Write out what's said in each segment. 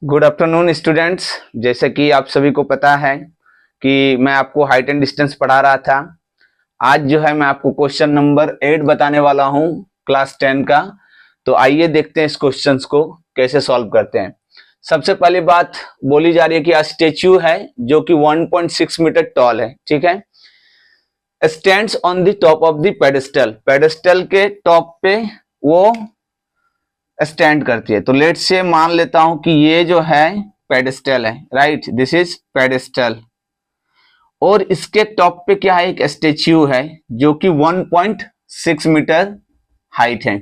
Good afternoon students. जैसे कि आप सभी को पता है कि मैं आपको हाइट एंड डिस्टेंस पढ़ा रहा था। आज जो है मैं आपको क्वेश्चन नंबर 8 बताने वाला हूं क्लास 10 का। तो आइए देखते हैं इस क्वेश्चंस को कैसे सॉल्व करते हैं। सबसे पहली बात बोली जा रही है कि स्टेच्यू है जो कि 1.6 मीटर टॉल है, ठीक है। Stands on the top of the pedestal, pedestal के टॉप पे वो स्टैंड करती है। तो लेट से मान लेता हूं कि ये जो है पेडेस्टल है, राइट, दिस इज पेडेस्टल, और इसके टॉप पे क्या है, एक स्टेच्यू है जो कि 1.6 मीटर हाइट है,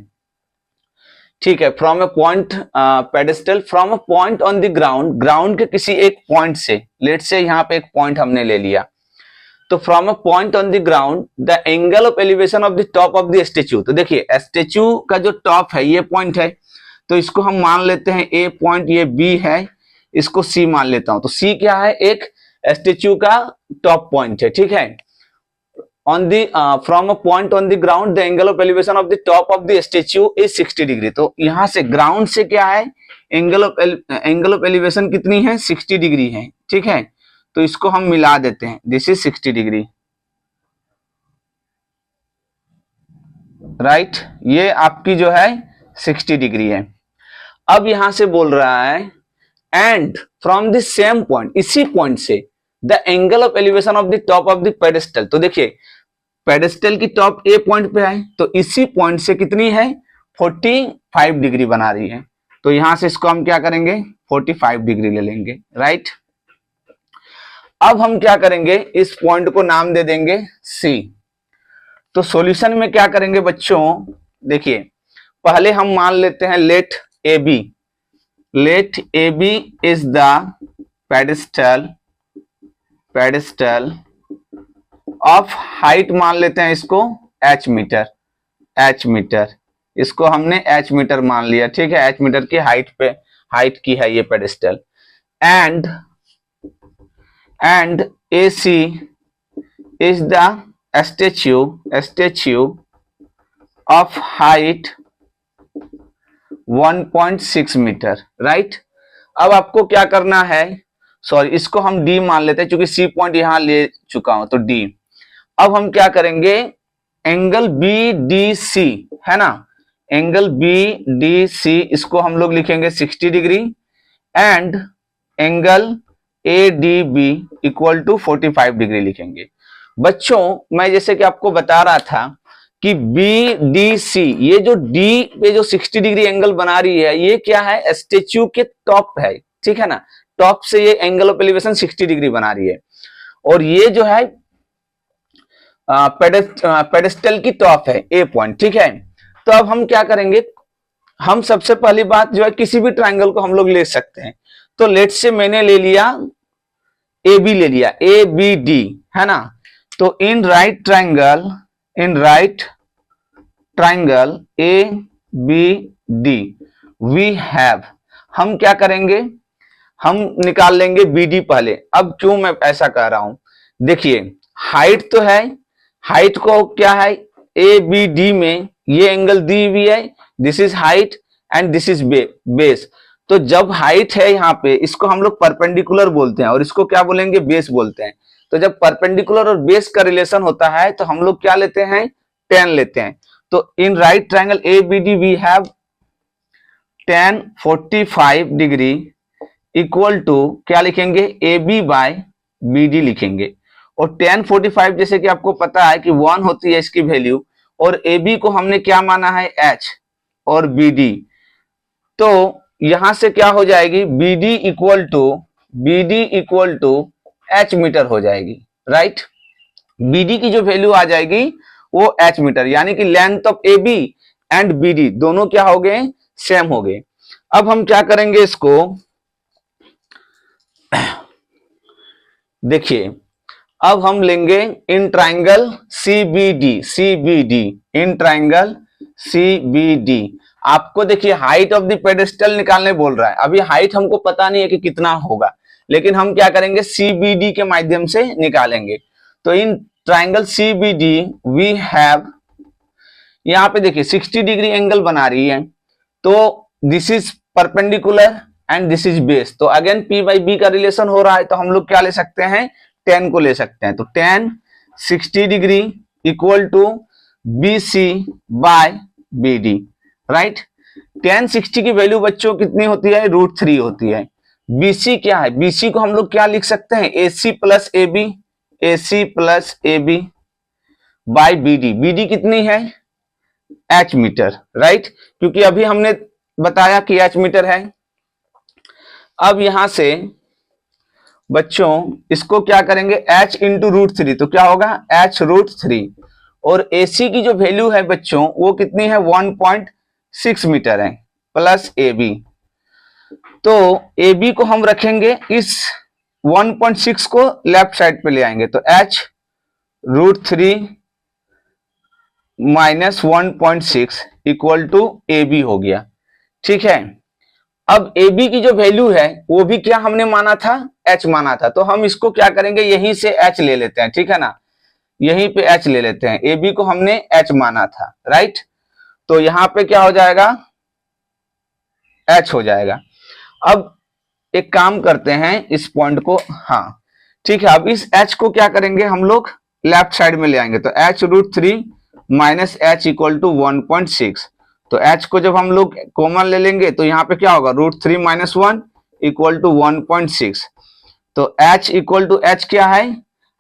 ठीक है। From a point pedestal, from a point on the ground, ground के किसी एक पॉइंट से, लेट से यहाँ पे एक पॉइंट हमने ले लिया, तो from a point on the ground the angle of elevation of the top of the statue. तो देखिए स्टेच्यू का जो टॉप है ये पॉइंट है, तो इसको हम मान लेते हैं ए पॉइंट, ये बी है, इसको सी मान लेता हूं। तो सी क्या है, एक स्टेच्यू का टॉप पॉइंट है, ठीक है। On the from a point on the ground the angle of elevation of the top of the statue is 60 degree. तो यहां से ग्राउंड से क्या है, एंगल ऑफ एलिवेशन कितनी है, 60 डिग्री है, ठीक है। तो इसको हम मिला देते हैं, दिस इज 60 डिग्री, राइट। ये आपकी जो है 60 डिग्री है। अब यहां से बोल रहा है and from the same point, इसी पॉइंट से the angle of elevation of the top of the pedestal. तो देखिए पेडेस्टल की टॉप ए पॉइंट पे है, तो इसी पॉइंट से कितनी है, 45 डिग्री बना रही है। तो यहां से इसको हम क्या करेंगे, 45 डिग्री ले लेंगे, राइट। अब हम क्या करेंगे, इस पॉइंट को नाम दे देंगे सी। तो सॉल्यूशन में क्या करेंगे बच्चों, देखिए पहले हम मान लेते हैं let A B, let AB is the pedestal of height, मान लेते हैं इसको h मीटर, इसको हमने h मीटर मान लिया, ठीक है। h मीटर की हाइट की है ये pedestal. And AC is the statue of height 1.6 metre, right. अब आपको क्या करना है, सॉरी इसको हम डी मान लेते हैं क्योंकि सी पॉइंट यहां ले चुका हूं, तो डी। अब हम क्या करेंगे, एंगल बी डी सी है ना, एंगल बी डी सी इसको हम लोग लिखेंगे 60 degree, and angle A D B equal to 45 degree लिखेंगे। बच्चों मैं जैसे कि आपको बता रहा था कि बी डी सी, ये जो डी पे जो 60 डिग्री एंगल बना रही है, ये क्या है, स्टेच्यू के टॉप है, ठीक है ना। टॉप से ये एंगल ऑफ एलिवेशन 60 डिग्री बना रही है, और ये जो है पेडेस्टल की टॉप है ए पॉइंट, ठीक है। तो अब हम क्या करेंगे, हम सबसे पहली बात जो है किसी भी ट्राइंगल को हम लोग ले सकते हैं। तो लेट से मैंने ले लिया ए बी, ले लिया ए बी डी, है ना। तो in right triangle A B D we have, हम क्या करेंगे, हम निकाल लेंगे बी डी पहले। अब क्यों मैं ऐसा कह रहा हूं, देखिए हाइट तो है, हाइट को क्या है, ए बी डी में ये एंगल दी हुई है, this is height and this is base. तो जब हाइट है यहाँ पे, इसको हम लोग परपेंडिकुलर बोलते हैं और इसको क्या बोलेंगे, बेस बोलते हैं। तो जब परपेंडिकुलर और बेस का रिलेशन होता है तो हम लोग क्या लेते हैं, tan लेते हैं। तो in right triangle A B D we have tan 45 degree equal to क्या लिखेंगे, A B by B D लिखेंगे। और tan 45 जैसे कि आपको पता है कि 1 होती है इसकी वैल्यू, और ए बी को हमने क्या माना है, h, और बी डी, तो यहां से क्या हो जाएगी, B D equal to h metre हो जाएगी, राइट। बी डी की जो वैल्यू आ जाएगी वो h मीटर, यानी कि length of A B and B D दोनों क्या हो गए, सेम हो गए। अब हम क्या करेंगे, इसको देखिए अब हम लेंगे इन ट्राइंगल CBD, इन ट्राइंगल CBD। आपको देखिए हाइट ऑफ द पेडेस्टल निकालने बोल रहा है, अभी हाइट हमको पता नहीं है कि कितना होगा, लेकिन हम क्या करेंगे, CBD के माध्यम से निकालेंगे। तो in triangle CBD we have, यहाँ पे देखिए 60 डिग्री एंगल बना रही है, तो this is perpendicular and this is base. तो अगेन P बाई B का रिलेशन हो रहा है, तो हम लोग क्या ले सकते हैं, tan को ले सकते हैं। तो tan 60 degree equal to BC by BD, right. tan 60 की वैल्यू बच्चों कितनी होती है, √3 होती है। BC क्या है, BC को हम लोग क्या लिख सकते हैं, AC plus AB by BD। BD कितनी है, H मीटर, राइट, क्योंकि अभी हमने बताया कि H मीटर है। अब यहां से बच्चों इसको क्या करेंगे, H इंटू √3, तो क्या होगा H√3, और AC की जो वैल्यू है बच्चों वो कितनी है, 1.6 मीटर है, प्लस AB। तो AB को हम रखेंगे, इस 1.6 को लेफ्ट साइड पे ले आएंगे, तो H√3 minus 1.6 equal to AB हो गया, ठीक है। अब AB की जो वैल्यू है वो भी क्या हमने माना था, H माना था, तो हम इसको क्या करेंगे, यहीं से H ले लेते हैं, ठीक है ना, यहीं पे H ले लेते हैं। AB को हमने H माना था, राइट, तो यहां पे क्या हो जाएगा, H हो जाएगा। अब एक काम करते हैं, इस पॉइंट को, हाँ ठीक है, अब इस H को क्या करेंगे, हम लोग लेफ्ट साइड में ले आएंगे, तो H√3 minus H equal to 1.6। तो H को जब हम लोग कॉमन ले लेंगे तो यहाँ पे क्या होगा, √3 माइनस 1 इक्वल टू 1.6। तो H इक्वल टू H क्या है,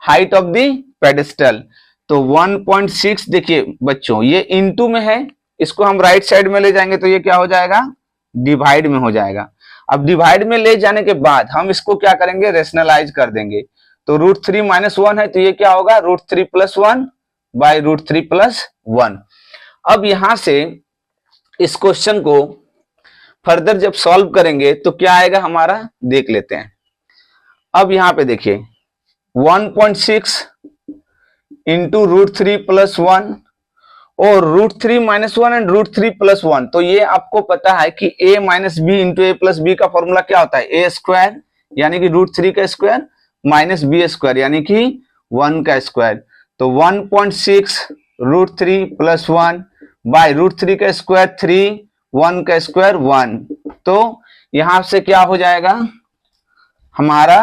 हाइट ऑफ द पेडेस्टल। तो 1.6 देखिए बच्चों ये इनटू में है, इसको हम राइट साइड में ले जाएंगे तो ये क्या हो जाएगा, डिवाइड में हो जाएगा। अब डिवाइड में ले जाने के बाद हम इसको क्या करेंगे, रेशनलाइज कर देंगे। तो √3 माइनस 1 है, तो ये क्या होगा, √3 प्लस 1 बाई √3 प्लस 1। अब यहां से इस क्वेश्चन को फर्दर जब सॉल्व करेंगे तो क्या आएगा हमारा, देख लेते हैं। अब यहां पे देखिए 1.6 इंटू √3 प्लस 1 और √3 माइनस 1 एंड √3 प्लस 1। तो ये आपको पता है कि a minus B into A plus B का फॉर्मूला क्या होता है, a स्क्वायर यानी कि √3 का स्क्वायर माइनस b स्क्वायर यानी कि 1 का स्क्वायर। तो 1.6 √3 प्लस 1 बाय √3 का स्क्वायर 3, 1 का स्क्वायर 1। तो यहां से क्या हो जाएगा हमारा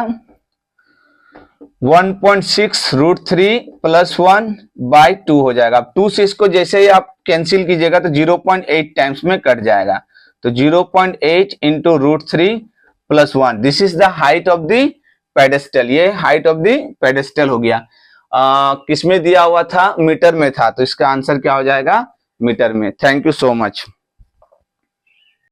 1.6 √3 प्लस 1 बाय 2 हो जाएगा। 2 से इसको जैसे ही आप कैंसिल कीजिएगा तो 0.8 टाइम्स में कट जाएगा। तो 0.8 into √3 plus 1, this is the height of the pedestal. ये हाइट ऑफ द पेडेस्टल हो गया। किसमें दिया हुआ था, मीटर में था, तो इसका आंसर क्या हो जाएगा, मीटर में। Thank you so much.